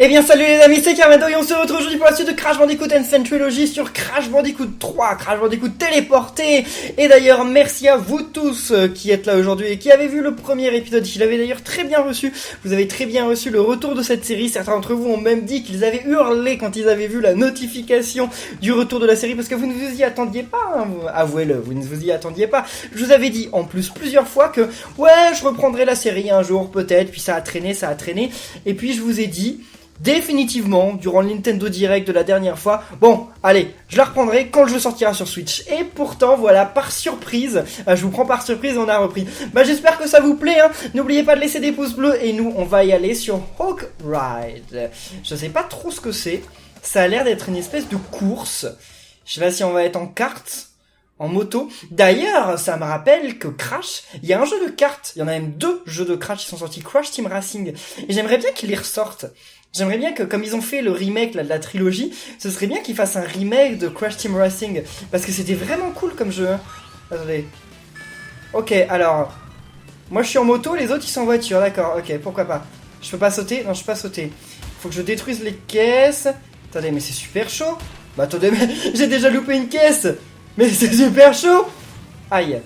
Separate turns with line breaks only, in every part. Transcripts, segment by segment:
Eh bien salut les amis, c'est Carmado et on se retrouve aujourd'hui pour la suite de Crash Bandicoot N. Trilogy sur Crash Bandicoot 3, Crash Bandicoot téléporté. Et d'ailleurs merci à vous tous qui êtes là aujourd'hui et qui avez vu le premier épisode. Je l'avais d'ailleurs très bien reçu, vous avez très bien reçu le retour de cette série. Certains d'entre vous ont même dit qu'ils avaient hurlé quand ils avaient vu la notification du retour de la série, parce que vous ne vous y attendiez pas, hein. Avouez-le, vous ne vous y attendiez pas. Je vous avais dit en plus plusieurs fois que ouais, je reprendrai la série un jour peut-être, puis ça a traîné, et puis je vous ai dit définitivement, durant le Nintendo Direct de la dernière fois, bon, allez, je la reprendrai quand le jeu sortira sur Switch. Et pourtant, voilà, par surprise, je vous prends par surprise, on a repris. Bah, j'espère que ça vous plaît, hein. N'oubliez pas de laisser des pouces bleus, et nous, on va y aller sur Hawk Ride. Je sais pas trop ce que c'est. Ça a l'air d'être une espèce de course. Je sais pas si on va être en kart, en moto. D'ailleurs, ça me rappelle que Crash, il y a un jeu de cartes. Il y en a même 2 jeux de Crash qui sont sortis, Crash Team Racing. Et j'aimerais bien qu'ils les ressortent. J'aimerais bien que, comme ils ont fait le remake là, de la trilogie, ce serait bien qu'ils fassent un remake de Crash Team Racing. Parce que c'était vraiment cool comme jeu. Hein. Attendez. Ok, alors. Moi je suis en moto, les autres ils sont en voiture, d'accord, ok, pourquoi pas. Je peux pas sauter? Non, je peux pas sauter. Faut que je détruise les caisses. Attendez, mais c'est super chaud. Bah attendez, mais j'ai déjà loupé une caisse. Mais c'est super chaud. Aïe.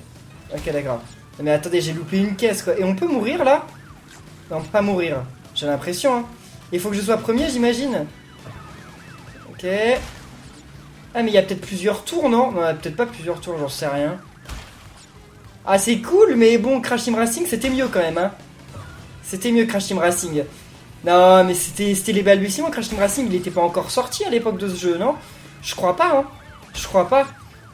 Ok, d'accord. Mais attendez, j'ai loupé une caisse quoi. Et on peut mourir là? Non, pas mourir. J'ai l'impression, hein. Il faut que je sois premier, j'imagine. Ok. Ah, mais il y a peut-être plusieurs tours, non? Non, peut-être pas plusieurs tours, j'en sais rien. Ah, c'est cool, mais bon, Crash Team Racing, c'était mieux quand même, hein. C'était mieux Crash Team Racing. Non, mais c'était les balbutiements. Crash Team Racing, il était pas encore sorti à l'époque de ce jeu, non? Je crois pas, hein. Je crois pas.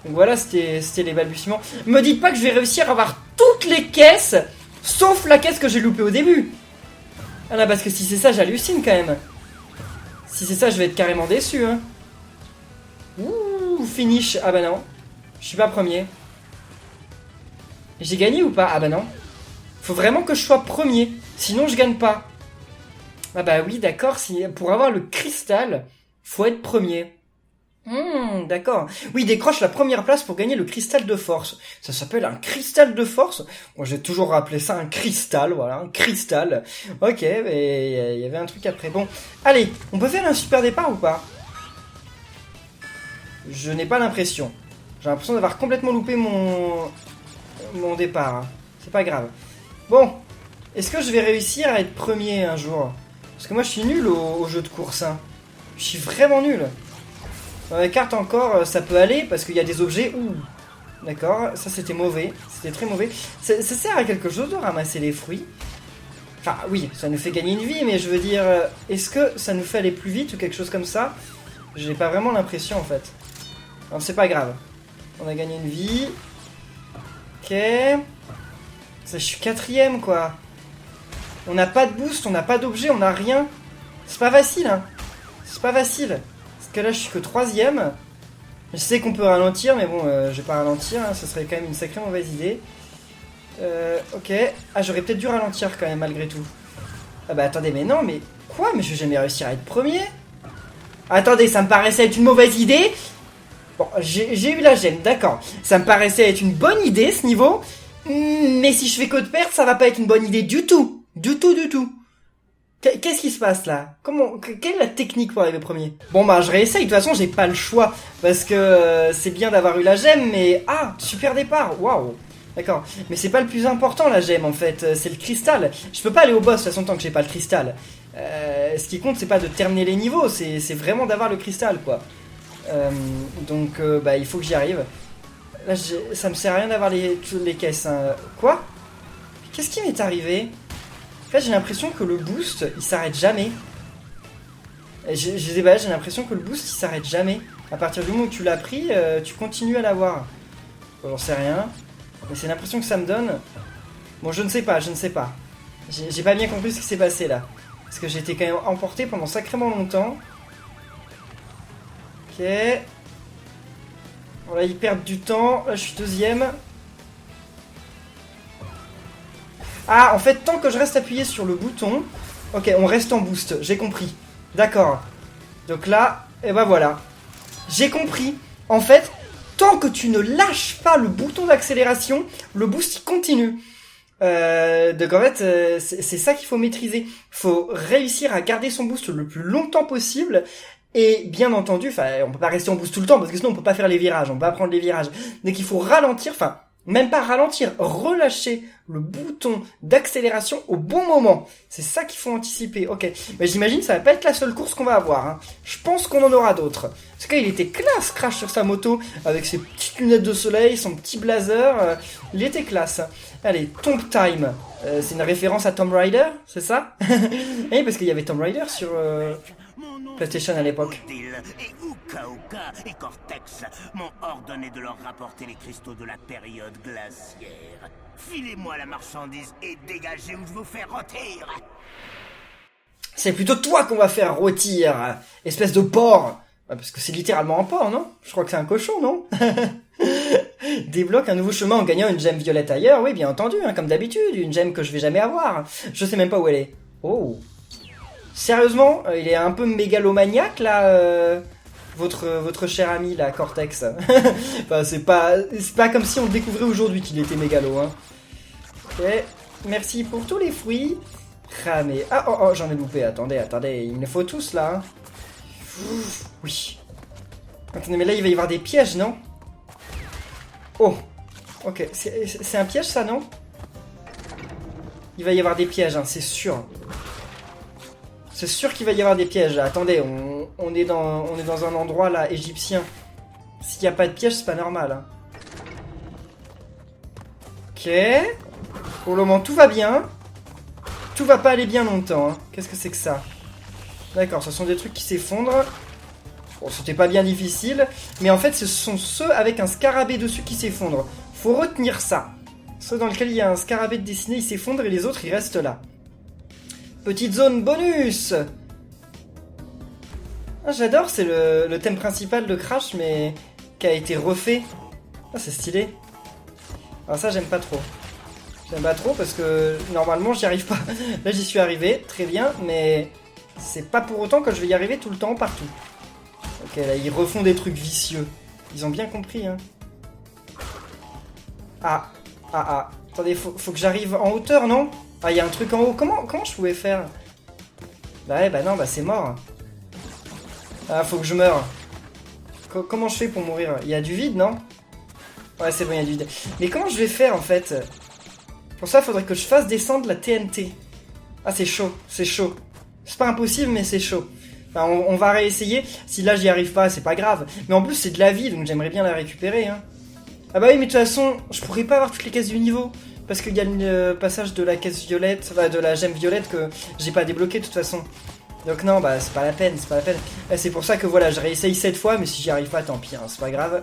Donc voilà, c'était les balbutiements. Me dites pas que je vais réussir à avoir toutes les caisses, sauf la caisse que j'ai loupée au début. Ah là, parce que si c'est ça, j'hallucine quand même. Si c'est ça, je vais être carrément déçu, hein. Ouh, finish. Ah bah non. Je suis pas premier. J'ai gagné ou pas? Ah bah non. Faut vraiment que je sois premier. Sinon, je gagne pas. Ah bah oui, d'accord. Pour avoir le cristal, faut être premier. D'accord. Oui, décroche la première place pour gagner le cristal de force. Ça s'appelle un cristal de force. Moi, j'ai toujours rappelé ça un cristal, voilà, un cristal. Ok, mais il y avait un truc après. Bon, allez, on peut faire un super départ ou pas? Je n'ai pas l'impression. J'ai l'impression d'avoir complètement loupé mon départ. Hein. C'est pas grave. Bon, est-ce que je vais réussir à être premier un jour? Parce que moi, je suis nul au jeu de course. Hein. Je suis vraiment nul. Dans la carte encore, ça peut aller parce qu'il y a des objets. Ouh, d'accord, ça c'était mauvais, c'était très mauvais. Ça sert à quelque chose de ramasser les fruits. Enfin, oui, ça nous fait gagner une vie, mais je veux dire, est-ce que ça nous fait aller plus vite ou quelque chose comme ça? J'ai pas vraiment l'impression en fait. Non, c'est pas grave. On a gagné une vie. Ok. Ça, je suis 4ème quoi. On n'a pas de boost, on n'a pas d'objet, on n'a rien. C'est pas facile, hein. C'est pas facile. Parce que là je suis que 3ème. Je sais qu'on peut ralentir, mais bon, je vais pas ralentir, hein, ça serait quand même une sacrée mauvaise idée. Ok. Ah, j'aurais peut-être dû ralentir quand même, malgré tout. Ah bah attendez, mais non, mais quoi? Mais je vais jamais réussir à être premier. Attendez, ça me paraissait être une mauvaise idée. Bon, j'ai eu la gemme, d'accord. Ça me paraissait être une bonne idée, ce niveau. Mais si je fais que de perdre, ça va pas être une bonne idée du tout. Du tout, du tout. Qu'est-ce qui se passe là? Quelle est la technique pour arriver premier? Bon bah je réessaye, de toute façon j'ai pas le choix. Parce que c'est bien d'avoir eu la gemme, mais... Ah, super départ, waouh. D'accord, mais c'est pas le plus important la gemme en fait, c'est le cristal. Je peux pas aller au boss de toute façon tant que j'ai pas le cristal. Ce qui compte c'est pas de terminer les niveaux, c'est vraiment d'avoir le cristal quoi. Donc bah il faut que j'y arrive. Là ça me sert à rien d'avoir toutes les caisses. Hein. Quoi? Qu'est-ce qui m'est arrivé? En fait, j'ai l'impression que le boost, il s'arrête jamais. J'ai l'impression que le boost, il s'arrête jamais. À partir du moment où tu l'as pris, tu continues à l'avoir. Bon, j'en sais rien. Mais c'est l'impression que ça me donne. Bon, je ne sais pas. J'ai pas bien compris ce qui s'est passé là. Parce que j'étais quand même emporté pendant sacrément longtemps. Ok. Bon, là, ils perdent du temps. Là, je suis 2ème. Ah, en fait, tant que je reste appuyé sur le bouton... Ok, on reste en boost, j'ai compris. D'accord. Donc là, et ben voilà. J'ai compris. En fait, tant que tu ne lâches pas le bouton d'accélération, le boost, il continue. Donc en fait, c'est ça qu'il faut maîtriser. Faut réussir à garder son boost le plus longtemps possible. Et bien entendu, enfin, on peut pas rester en boost tout le temps parce que sinon on peut pas faire les virages, on peut pas prendre les virages. Donc il faut ralentir, enfin, même pas ralentir, relâcher le bouton d'accélération au bon moment. C'est ça qu'il faut anticiper. Ok, mais j'imagine que ça va pas être la seule course qu'on va avoir. Hein. Je pense qu'on en aura d'autres. Parce qu'il était classe, Crash sur sa moto avec ses petites lunettes de soleil, son petit blazer. Il était classe. Allez, Tomb Time. C'est une référence à Tomb Raider, c'est ça? Oui, parce qu'il y avait Tomb Raider sur PlayStation à l'époque.
Et Uka Uka et Cortex m'ont ordonné de leur rapporter les cristaux de la période glaciaire. Filez-moi la marchandise et dégagez ou je vous fais rôtir.
C'est plutôt toi qu'on va faire rôtir, espèce de porc. Parce que c'est littéralement un porc, non? Je crois que c'est un cochon, non? Débloque un nouveau chemin en gagnant une gemme violette ailleurs, oui, bien entendu, hein, comme d'habitude, une gemme que je vais jamais avoir. Je sais même pas où elle est. Oh. Sérieusement, il est un peu mégalomaniaque, là, votre cher ami, là, Cortex. Enfin, c'est pas comme si on découvrait aujourd'hui qu'il était mégalo, hein. Ok, merci pour tous les fruits. Ah, mais... Ah, oh, j'en ai loupé, attendez, il me faut tous, là, hein. Oui. Attendez, mais là, il va y avoir des pièges, non? Oh. Ok, c'est un piège, ça, non? Il va y avoir des pièges, hein, c'est sûr. C'est sûr qu'il va y avoir des pièges. Attendez, on est dans un endroit, là, égyptien. S'il n'y a pas de piège, c'est pas normal, hein. Ok. Pour le moment, tout va bien. Tout va pas aller bien longtemps, hein. Qu'est-ce que c'est que ça? D'accord, ce sont des trucs qui s'effondrent. Bon, c'était pas bien difficile. Mais en fait, ce sont ceux avec un scarabée dessus qui s'effondrent. Faut retenir ça. Ceux dans lesquels il y a un scarabée de dessiné, ils s'effondrent et les autres, ils restent là. Petite zone bonus. Ah, j'adore, c'est le thème principal de Crash, mais qui a été refait. Ah, c'est stylé. Alors ça, j'aime pas trop. J'aime pas trop parce que normalement, j'y arrive pas. Là, j'y suis arrivé, très bien, mais c'est pas pour autant que je vais y arriver tout le temps, partout. Ok, là, ils refont des trucs vicieux. Ils ont bien compris, hein. Ah. Attendez, faut que j'arrive en hauteur, non? Ah, il y a un truc en haut. Comment je pouvais faire? Bah ouais, bah non, bah c'est mort. Ah, faut que je meure. Comment je fais pour mourir? Il y a du vide, non? Ouais, c'est bon, il y a du vide. Mais comment je vais faire, en fait? Pour ça, il faudrait que je fasse descendre la TNT. Ah, c'est chaud, c'est chaud. C'est pas impossible, mais c'est chaud. Enfin, on va réessayer. Si là, j'y arrive pas, c'est pas grave. Mais en plus, c'est de la vie, donc j'aimerais bien la récupérer, hein. Ah bah oui, mais de toute façon, je pourrais pas avoir toutes les caisses du niveau. Parce qu'il y a le passage de la caisse violette, enfin de la gemme violette que j'ai pas débloqué de toute façon. Donc non, bah c'est pas la peine, c'est pas la peine. C'est pour ça que voilà, je réessaye 7 fois, mais si j'y arrive pas, tant pis, hein, c'est pas grave.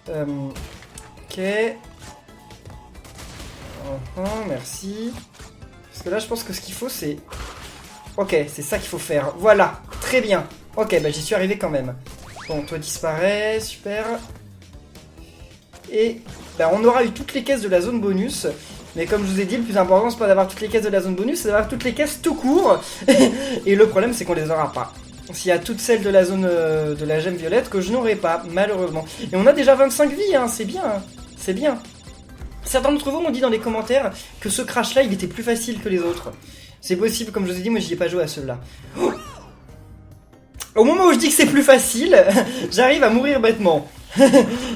Ok. Merci. Parce que là, je pense que ce qu'il faut, c'est... Ok, c'est ça qu'il faut faire. Voilà, très bien. Ok, bah j'y suis arrivé quand même. Bon, toi disparaît, super. Et bah, on aura eu toutes les caisses de la zone bonus. Mais comme je vous ai dit, le plus important, c'est pas d'avoir toutes les caisses de la zone bonus, c'est d'avoir toutes les caisses tout court. Et le problème, c'est qu'on les aura pas. S'il y a toutes celles de la zone de la gemme violette que je n'aurai pas, malheureusement. Et on a déjà 25 vies, hein, c'est bien. Hein, c'est bien. Certains d'entre vous m'ont dit dans les commentaires que ce crash-là, il était plus facile que les autres. C'est possible, comme je vous ai dit, moi j'y ai pas joué à celui-là. Oh, au moment où je dis que c'est plus facile, j'arrive à mourir bêtement.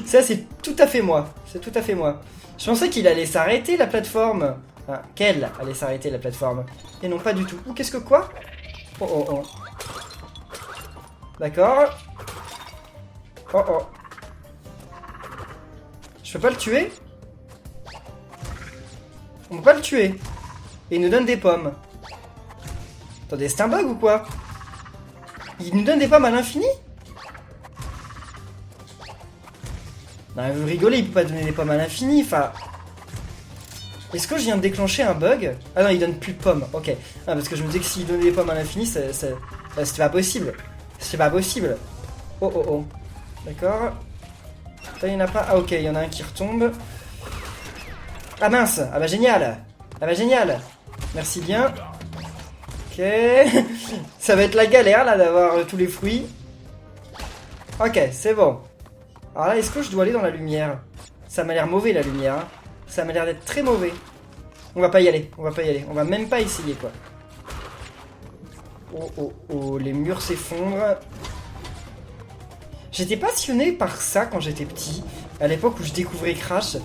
Ça, c'est tout à fait moi. C'est tout à fait moi. Je pensais qu'il allait s'arrêter, la plateforme. Enfin, qu'elle allait s'arrêter, la plateforme. Et non, pas du tout. Ou qu'est-ce que quoi? Oh. D'accord. Oh. Je peux pas le tuer? On peut pas le tuer. Et il nous donne des pommes. Attendez, c'est un bug ou quoi? Il nous donne des pommes à l'infini? Non, vous rigolez, il peut pas donner des pommes à l'infini, enfin... Est-ce que je viens de déclencher un bug? Ah non, il donne plus de pommes, ok. Ah, parce que je me disais que s'il donnait des pommes à l'infini, c'était pas possible. C'est pas possible. Oh. D'accord. Là, il y en a pas... Ah ok, il y en a un qui retombe. Ah mince! Ah bah génial! Merci bien. Ok. Ça va être la galère, là, d'avoir tous les fruits. Ok, c'est bon. Alors là, est-ce que je dois aller dans la lumière? Ça m'a l'air mauvais, la lumière. Hein. Ça m'a l'air d'être très mauvais. On va pas y aller, on va pas y aller. On va même pas essayer, quoi. Oh, oh, oh, les murs s'effondrent. J'étais passionné par ça quand j'étais petit, à l'époque où je découvrais Crash,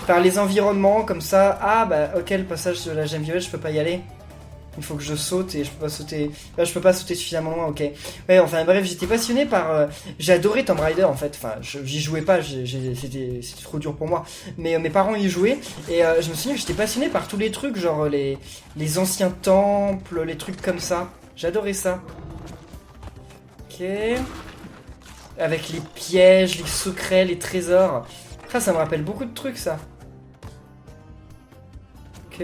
par les environnements comme ça. Ah bah ok, le passage de la gemme violette, je peux pas y aller. Il faut que je saute et je peux pas sauter. Là, je peux pas sauter suffisamment loin, ok. Ouais, enfin bref, j'étais passionné par. J'ai adoré Tomb Raider en fait. Enfin, j'y jouais pas, c'était trop dur pour moi. Mais mes parents y jouaient et je me souviens que j'étais passionné par tous les trucs, genre les anciens temples, les trucs comme ça. J'adorais ça. Ok. Avec les pièges, les secrets, les trésors. Ça me rappelle beaucoup de trucs, ça. Ok.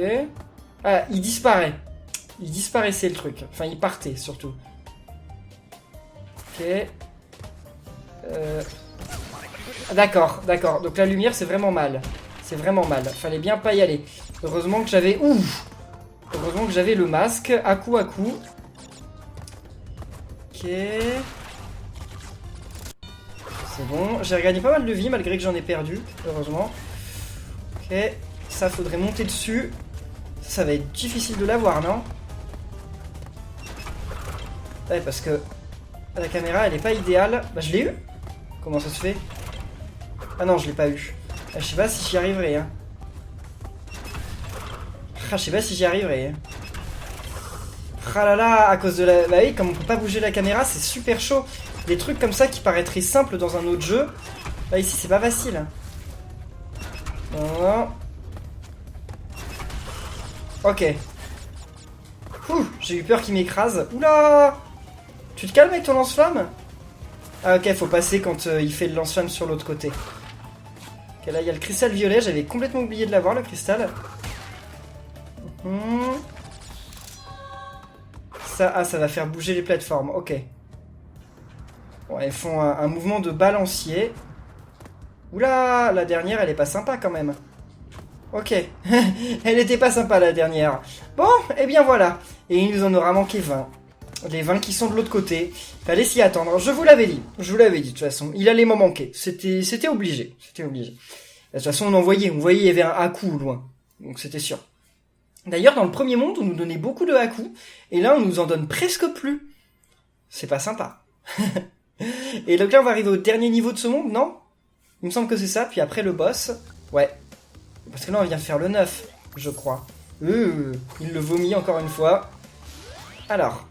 Ah, il disparaît. Il disparaissait, le truc. Enfin, il partait, surtout. Ok. D'accord, d'accord. Donc la lumière, c'est vraiment mal. C'est vraiment mal. Fallait bien pas y aller. Heureusement que j'avais... Ouf! Heureusement que j'avais le masque. À coup. Ok... C'est bon, j'ai regagné pas mal de vie malgré que j'en ai perdu, heureusement. Ok, ça faudrait monter dessus. Ça va être difficile de l'avoir, non? Ouais, parce que la caméra elle est pas idéale. Bah je l'ai eu? Comment ça se fait? Ah non, je l'ai pas eu. Ah, je sais pas si j'y arriverai. Hein. Ah, je sais pas si j'y arriverai. Hein. Ah là là, à cause de la... Bah oui, comme on peut pas bouger la caméra, c'est super chaud. Des trucs comme ça qui paraîtraient simples dans un autre jeu. Là, ici, c'est pas facile. Non. Ok. J'ai eu peur qu'il m'écrase. Oula! Tu te calmes avec ton lance-flamme? Ah ok, faut passer quand il fait le lance-flamme sur l'autre côté. Ok, là, il y a le cristal violet. J'avais complètement oublié de l'avoir, le cristal. Ça va faire bouger les plateformes. Ok. Bon, elles font un mouvement de balancier. Oula, la dernière, elle est pas sympa quand même. Ok. Elle était pas sympa, la dernière. Bon, et bien voilà. Et il nous en aura manqué 20. Les 20 qui sont de l'autre côté. Fallait s'y attendre. Je vous l'avais dit. Je vous l'avais dit, de toute façon. Il allait m'en manquer. C'était obligé. C'était obligé. De toute façon, on voyait, il y avait un à-coup au loin. Donc c'était sûr. D'ailleurs, dans le premier monde, on nous donnait beaucoup de à-coups. Et là, on nous en donne presque plus. C'est pas sympa. Et donc là, on va arriver au dernier niveau de ce monde, non? Il me semble que c'est ça. Puis après, le boss. Ouais. Parce que là, on vient faire le 9, je crois. Il le vomit encore une fois. Alors,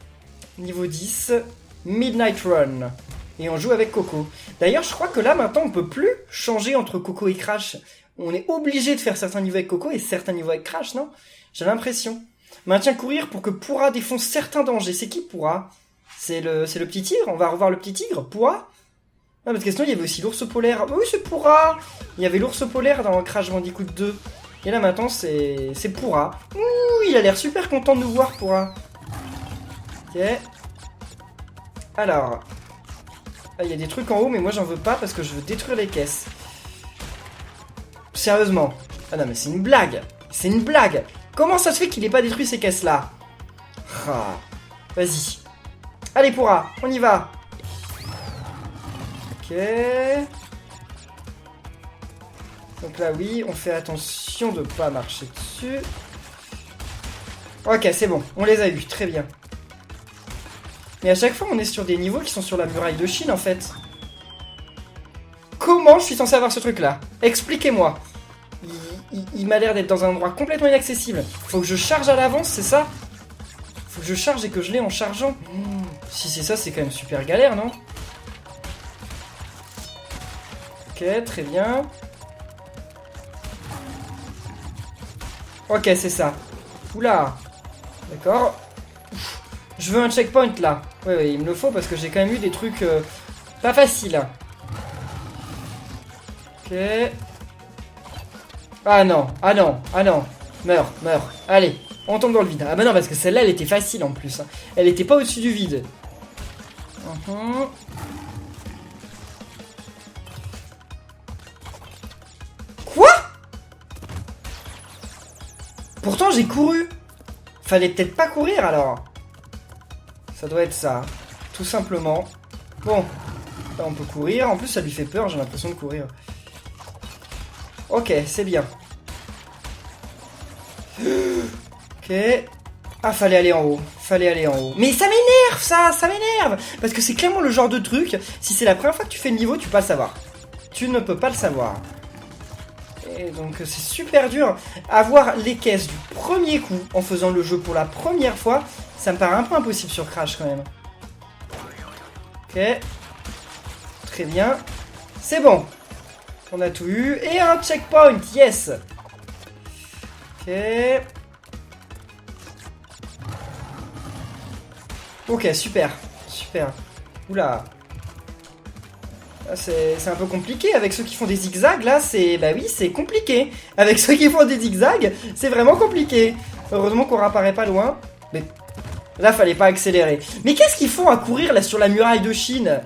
niveau 10, Midnight Run. Et on joue avec Coco. D'ailleurs, je crois que là, maintenant, on peut plus changer entre Coco et Crash. On est obligé de faire certains niveaux avec Coco et certains niveaux avec Crash, non? J'ai l'impression. Maintien courir pour que Pourra défonce certains dangers. C'est qui Pourra? C'est le petit tigre? On va revoir le petit tigre? Pourra? Non, parce que sinon, il y avait aussi l'ours polaire. Oui, c'est Pourra! Il y avait l'ours polaire dans Crash Bandicoot 2. Et là, maintenant, c'est Pourra. Ouh, il a l'air super content de nous voir, Pourra. Ok. Alors. Ah, il y a des trucs en haut, mais moi, j'en veux pas parce que je veux détruire les caisses. Sérieusement. Ah non, mais c'est une blague. C'est une blague. Comment ça se fait qu'il ait pas détruit ces caisses-là? Ah. Vas-y. Allez, Pourra, on y va. Ok. Donc là, oui, on fait attention de pas marcher dessus. Ok, c'est bon, on les a eus, très bien. Mais à chaque fois, on est sur des niveaux qui sont sur la muraille de Chine, en fait. Comment je suis censé avoir ce truc-là? Expliquez-moi. Il m'a l'air d'être dans un endroit complètement inaccessible. Faut que je charge à l'avance, c'est ça? Faut que je charge et que je l'ai en chargeant. Si c'est ça, c'est quand même super galère, non? Ok, très bien. Ok, c'est ça. Oula. D'accord. Je veux un checkpoint, là. Ouais, il me le faut parce que j'ai quand même eu des trucs pas faciles. Ok. Ah non, ah non, ah non. Meurs, meurs. Allez, on tombe dans le vide. Ah bah non, parce que celle-là, elle était facile en plus. Elle était pas au-dessus du vide. Quoi? Pourtant, j'ai couru. Fallait peut-être pas courir, alors. Ça doit être ça. Tout simplement. Bon. Là, on peut courir. En plus, ça lui fait peur, j'ai l'impression de courir. Ok, c'est bien. Ok. Ah, fallait aller en haut. Fallait aller en haut. Mais ça m'énerve, ça m'énerve. Parce que c'est clairement le genre de truc, si c'est la première fois que tu fais le niveau, tu peux pas le savoir. Tu ne peux pas le savoir. Et donc c'est super dur. Avoir les caisses du premier coup, en faisant le jeu pour la première fois, ça me paraît un peu impossible sur Crash quand même. Ok. Très bien. C'est bon. On a tout eu. Et un checkpoint, yes. Ok. Ok, super. Super. Oula. C'est un peu compliqué. Avec ceux qui font des zigzags, là, c'est... Bah oui, c'est compliqué. Avec ceux qui font des zigzags, c'est vraiment compliqué. Heureusement qu'on réapparaît pas loin. Mais là, fallait pas accélérer. Mais qu'est-ce qu'ils font à courir, là, sur la muraille de Chine?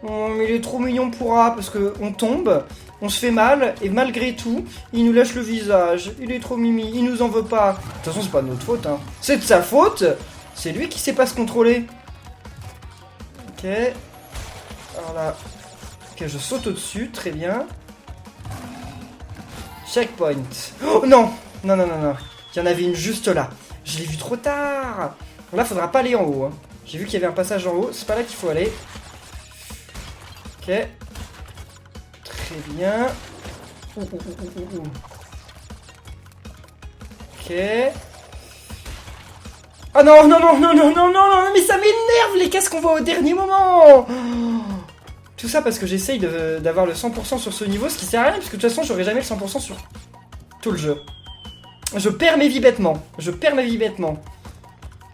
Oh, mais il est trop mignon pourra, parce que on tombe, on se fait mal, et malgré tout, il nous lâche le visage. Il est trop mimi, il nous en veut pas. De toute façon, c'est pas de notre faute, hein. C'est de sa faute. C'est lui qui sait pas se contrôler. Ok. Alors là... Ok, je saute au-dessus, très bien. Checkpoint. Oh non. Non, non, non, non. Il y en avait une juste là. Je l'ai vu trop tard. Bon, là, faudra pas aller en haut. Hein. J'ai vu qu'il y avait un passage en haut. C'est pas là qu'il faut aller. Ok. Très bien. Ok. Ah non, non, non, non, non, non, non, non, mais ça m'énerve les casques qu'on voit au dernier moment. Tout ça parce que j'essaye d'avoir le 100% sur ce niveau, ce qui sert à rien, parce que de toute façon, j'aurai jamais le 100% sur tout le jeu. Je perds mes vies bêtement. Je perds mes vies bêtement.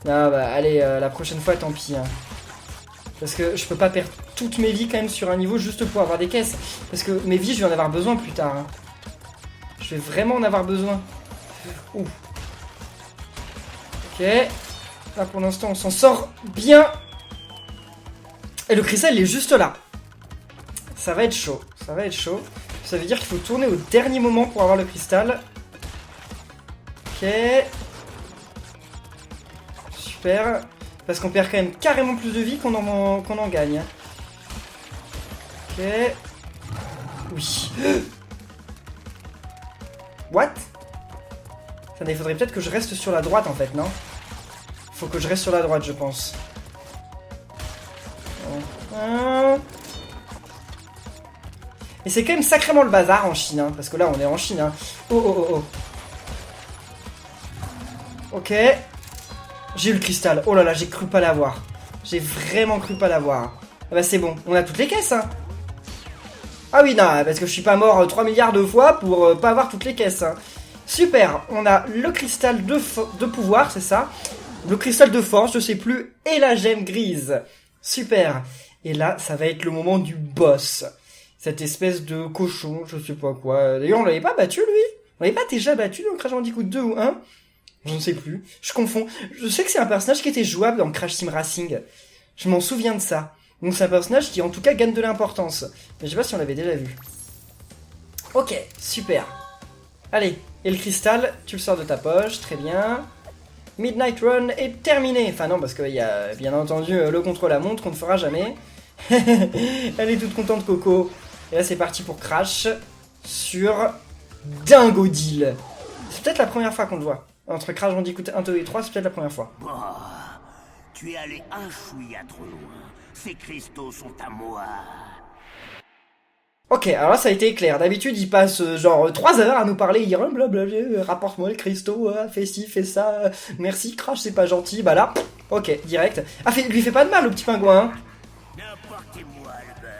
Ah bah, allez, la prochaine fois, tant pis. Hein. Parce que je peux pas perdre toutes mes vies quand même sur un niveau juste pour avoir des caisses. Parce que mes vies, je vais en avoir besoin plus tard. Hein. Je vais vraiment en avoir besoin. Ouh. Ok. Là, pour l'instant, on s'en sort bien. Et le cristal, il est juste là. Ça va être chaud. Ça va être chaud. Ça veut dire qu'il faut tourner au dernier moment pour avoir le cristal. Ok. Super. Parce qu'on perd quand même carrément plus de vie qu'on en gagne. Ok. Oui. What? Il faudrait peut-être que je reste sur la droite en fait, non? Faut que je reste sur la droite, je pense. Et c'est quand même sacrément le bazar en Chine, hein, parce que là on est en Chine. Hein. Oh oh oh oh. Ok. J'ai eu le cristal. Oh là là, j'ai cru pas l'avoir. J'ai vraiment cru pas l'avoir. Ah bah c'est bon, on a toutes les caisses. Hein. Ah oui, non, parce que je suis pas mort 3 milliards de fois pour pas avoir toutes les caisses. Hein. Super, on a le cristal de pouvoir, c'est ça. Le cristal de force, je sais plus, et la gemme grise. Super. Et là, ça va être le moment du boss. Cette espèce de cochon, je sais pas quoi. D'ailleurs, on l'avait pas battu, lui? On l'avait pas déjà battu dans Crash Bandicoot 2 ou 1? Je ne sais plus. Je confonds. Je sais que c'est un personnage qui était jouable dans Crash Team Racing. Je m'en souviens de ça. Donc c'est un personnage qui, en tout cas, gagne de l'importance. Mais je sais pas si on l'avait déjà vu. Ok, super. Allez, et le cristal, tu le sors de ta poche, très bien. Midnight Run est terminé. Enfin non, parce qu'il y a bien entendu le contrôle à montre qu'on ne fera jamais. Elle est toute contente, Coco. Et là, c'est parti pour Crash sur Dingodile. C'est peut-être la première fois qu'on le voit. Entre Crash Bandicoot 1, 2 et 3, c'est peut-être la première fois.
Oh, tu es allé un chouïa trop loin. Ces cristaux sont à moi.
Ok, alors là, ça a été clair. D'habitude, il passe genre 3 heures à nous parler, il dit blablabla, rapporte-moi les cristaux, fais ci, fais ça, merci, Crash, c'est pas gentil. Bah là, ok, direct. Ah, lui fait pas de mal, le petit pingouin. Hein.
N'importez-moi le beurre.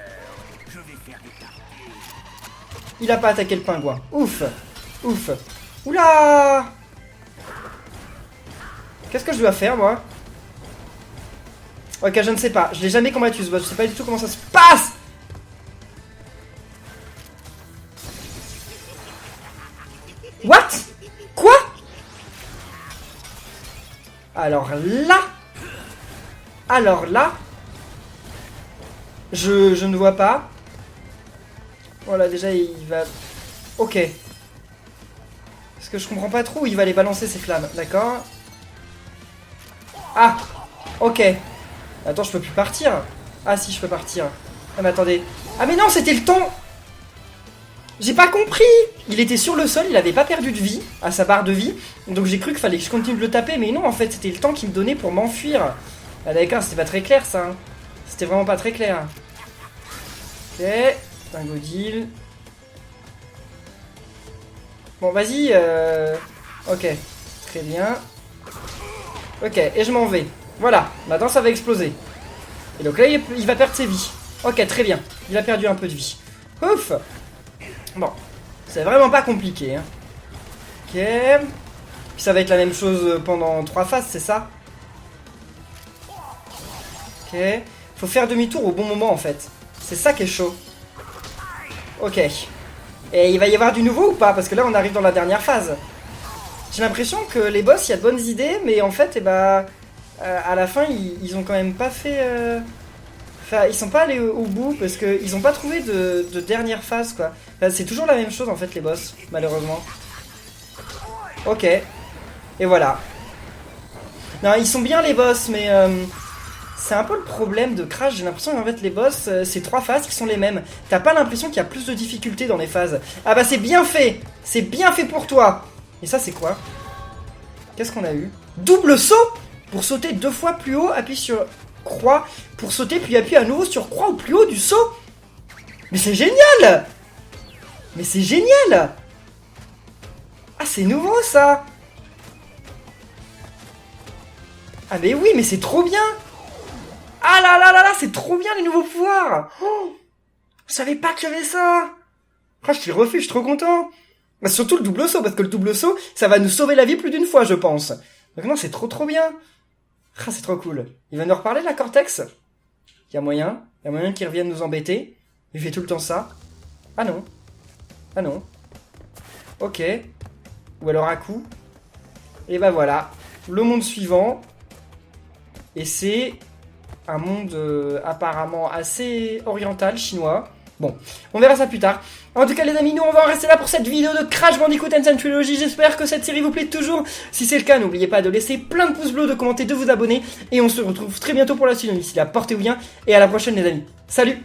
Je vais faire des tartés.
Il a pas attaqué le pingouin. Ouf, ouf. Oula! Qu'est-ce que je dois faire, moi? Ok, je ne sais pas. Je l'ai jamais combattu ce boss. Je sais pas du tout comment ça se passe. What? Quoi? Alors là, je ne vois pas. Voilà, déjà il va. Ok. Parce que je comprends pas trop où il va les balancer ces flammes. D'accord. Ah. Ok. Attends, je peux plus partir. Ah si, je peux partir. Ah mais attendez. Ah mais non, c'était le temps. J'ai pas compris. Il était sur le sol, il avait pas perdu de vie, à sa barre de vie. Donc j'ai cru qu'il fallait que je continue de le taper, mais non, en fait, c'était le temps qu'il me donnait pour m'enfuir. Ah d'accord, c'était pas très clair, ça. Hein. C'était vraiment pas très clair. Ok, Dingo Deal. Bon, vas-y. Ok, très bien. Ok, et je m'en vais. Voilà, maintenant ça va exploser. Et donc là, il va perdre ses vies. Ok, très bien. Il a perdu un peu de vie. Ouf. Bon, c'est vraiment pas compliqué. Hein. Ok. Puis ça va être la même chose pendant 3 phases, c'est ça? Ok. Faut faire demi-tour au bon moment, en fait. C'est ça qui est chaud. Ok. Et il va y avoir du nouveau ou pas? Parce que là, on arrive dans la dernière phase. J'ai l'impression que les boss, il y a de bonnes idées, mais en fait, à la fin, ils ont quand même pas fait... Enfin, ils sont pas allés au bout, parce qu'ils ont pas trouvé de dernière phase, quoi. Enfin, c'est toujours la même chose, en fait, les boss, malheureusement. Ok. Et voilà. Non, ils sont bien, les boss, mais... c'est un peu le problème de Crash, j'ai l'impression qu'en fait les boss, c'est 3 phases qui sont les mêmes. T'as pas l'impression qu'il y a plus de difficultés dans les phases. Ah bah c'est bien fait. C'est bien fait pour toi. Et ça c'est quoi? Qu'est-ce qu'on a eu? Double saut. Pour sauter 2 fois plus haut, appuie sur croix pour sauter, puis appuie à nouveau sur croix au plus haut du saut. Mais c'est génial. Mais c'est génial. Ah c'est nouveau ça. Ah mais oui, mais c'est trop bien. Ah là là là là, c'est trop bien les nouveaux pouvoirs. Oh, je savais pas qu'il y avait ça. Ah, je t'y refais, je suis trop content. Bah, surtout le double saut, parce que le double saut, ça va nous sauver la vie plus d'une fois, je pense. Donc non, c'est trop bien. Ah, c'est trop cool. Il va nous reparler de la Cortex. Il y a moyen qu'il revienne nous embêter. Il fait tout le temps ça. Ah non. Ah non. Ok. Ou alors à coup. Et bah voilà. Le monde suivant. Et c'est... un monde apparemment assez oriental, chinois. Bon, on verra ça plus tard. En tout cas les amis, nous on va en rester là pour cette vidéo de Crash Bandicoot N. Trilogy. J'espère que cette série vous plaît toujours. Si c'est le cas, n'oubliez pas de laisser plein de pouces bleus, de commenter, de vous abonner. Et on se retrouve très bientôt pour la suite. D'ici là, portez-vous bien et à la prochaine les amis. Salut!